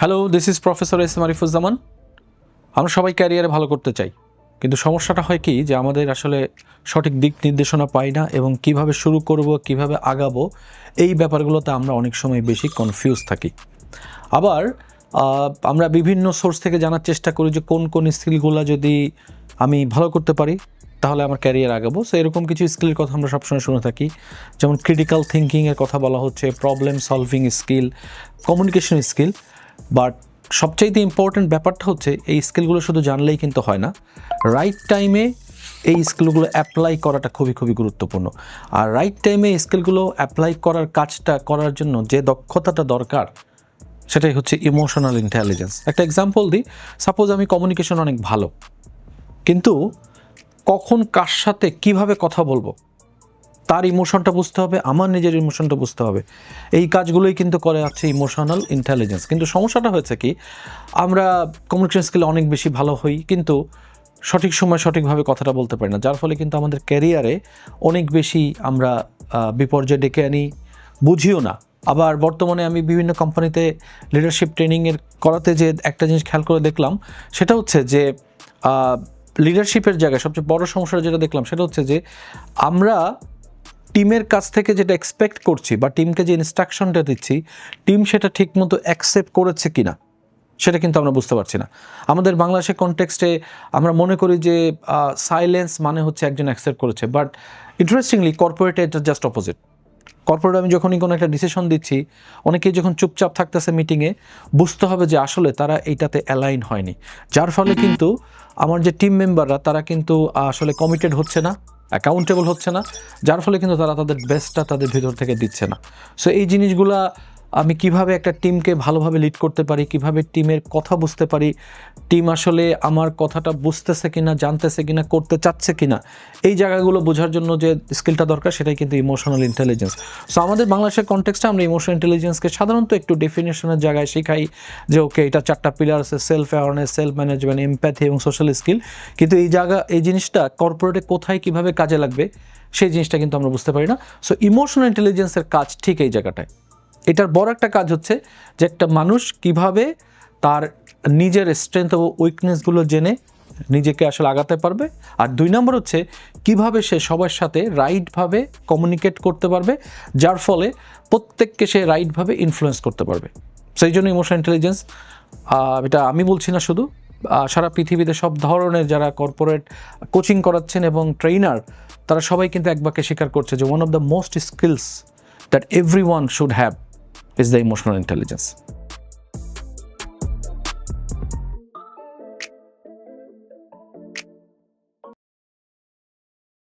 Hello, this is professor S M Arifuzzaman. আমরা সবাই ক্যারিয়ারে ভালো করতে চাই, কিন্তু সমস্যাটা হয় কি যে আমাদের আসলে সঠিক দিক নির্দেশনা পাই না এবং কিভাবে শুরু করব, কিভাবে আগাবো, এই ব্যাপারগুলোতে আমরা অনেক সময় বেশি কনফিউজ থাকি। আবার আমরা বিভিন্ন সোর্স থেকে জানার চেষ্টা করি যে কোন কোন স্কিলগুলো যদি আমি ভালো করতে পারি তাহলে আমার ক্যারিয়ার আগাবো। সো এরকম কিছু স্কিলের কথা আমরা সবসময় শুনে থাকি, যেমন ক্রিটিক্যাল থিঙ্কিংয়ের কথা বলা হচ্ছে, problem solving skill, communication skill. But সবচাইতে ইম্পর্ট্যান্ট ব্যাপারটা হচ্ছে এই স্কিলগুলো শুধু জানলেই কিন্তু হয় না, রাইট টাইমে এই স্কিলগুলো অ্যাপ্লাই করাটা খুবই খুবই গুরুত্বপূর্ণ। আর রাইট টাইমে এই স্কিলগুলো অ্যাপ্লাই করার কাজটা করার জন্য যে দক্ষতাটা দরকার সেটাই হচ্ছে ইমোশনাল ইন্টেলিজেন্স। একটা এক্সাম্পল দিই, সাপোজ আমি কমিউনিকেশন অনেক ভালো, কিন্তু কখন কার সাথে কিভাবে কথা বলবো তার ইমোশনটা বুঝতে হবে, আমার নিজের ইমোশনটা বুঝতে হবে। এই কাজগুলোই কিন্তু করে আছে ইমোশনাল ইন্টেলিজেন্স। কিন্তু সমস্যাটা হয়েছে কি, আমরা কমিউনিকেশন স্কিলে অনেক বেশি ভালো হই, কিন্তু সঠিক সময় সঠিকভাবে কথাটা বলতে পারি না, যার ফলে কিন্তু আমাদের ক্যারিয়ারে অনেক বেশি আমরা বিপর্যয় ডেকে আনি, বুঝিও না। আবার বর্তমানে আমি বিভিন্ন কোম্পানিতে লিডারশিপ ট্রেনিংয়ের করাতে যে একটা জিনিস খেয়াল করে দেখলাম, সেটা হচ্ছে যে লিডারশিপের জায়গায় সবচেয়ে বড় সমস্যাটা যেটা দেখলাম সেটা হচ্ছে যে আমরা টিমের কাছ থেকে যেটা এক্সপেক্ট করছি বা টিমকে যে ইনস্ট্রাকশনটা দিচ্ছি, টিম সেটা ঠিকমতো অ্যাকসেপ্ট করেছে কিনা সেটা কিন্তু আমরা বুঝতে পারছি না। আমাদের বাংলাদেশের কনটেক্সটে আমরা মনে করি যে সাইলেন্স মানে হচ্ছে একজন অ্যাকসেপ্ট করেছে, বাট ইন্টারেস্টিংলি কর্পোরেটে এটা জাস্ট অপোজিট। কর্পোরেট আমি যখনই কোনো একটা ডিসিশন দিচ্ছি, অনেকেই যখন চুপচাপ থাকতেছে মিটিংয়ে, বুঝতে হবে যে আসলে তারা এইটাতে অ্যালাইন হয়নি, যার ফলে কিন্তু আমার যে টিম মেম্বাররা তারা কিন্তু আসলে কমিটেড হচ্ছে না, অ্যাকাউন্টেবল হচ্ছে না, যার ফলে কিন্তু তারা তাদের বেস্টটা তাদের ভিতর থেকে দিচ্ছে না। সো এই জিনিসগুলা আমি কিভাবে একটা টিমকে ভালোভাবে লিড করতে পারি, কিভাবে টিমের কথা বুঝতে পারি, টিম আসলে আমার কথাটা বুঝতেছে কিনা, জানতেছে কিনা, করতে চাচ্ছে কিনা, এই জায়গাগুলো বোঝার জন্য যে স্কিলটা দরকার সেটাই কিন্তু ইমোশনাল ইন্টেলিজেন্স। সো আমাদের বাংলাদেশের কনটেক্সটে আমরা ইমোশনাল ইন্টেলিজেন্সকে সাধারণত একটু ডেফিনেশনের জায়গায় শেখাই যে ওকে এটা 4টা পিলার আছে, self awareness, self management, empathy এবং সোশ্যাল স্কিল। কিন্তু এই জিনিসটা কর্পোরেটে কোথায় কিভাবে কাজে লাগবে সেই জিনিসটা কিন্তু আমরা বুঝতে পারি না। সো ইমোশনাল ইন্টেলিজেন্সের কাজ ঠিক এই জায়গাটায়। এটার বড় একটা কাজ হচ্ছে যে একটা মানুষ কিভাবে তার নিজের স্ট্রেংথ ও উইকনেসগুলো জেনে নিজেকে আসলে আগাতে পারবে। আর 2 নম্বর হচ্ছে কিভাবে সে সবার সাথে রাইটভাবে কমিউনিকেট করতে পারবে, যার ফলে প্রত্যেককে সে রাইটভাবে ইনফ্লুয়েন্স করতে পারবে। সেই জন্য ইমোশনাল ইন্টেলিজেন্স, এটা আমি বলছি না শুধু, সারা পৃথিবীতে সব ধরনের যারা কর্পোরেট কোচিং করাচ্ছেন এবং ট্রেনার, তারা সবাই কিন্তু এক বাক্যে স্বীকার করছে যে one of the most skills that everyone should have is the emotional intelligence.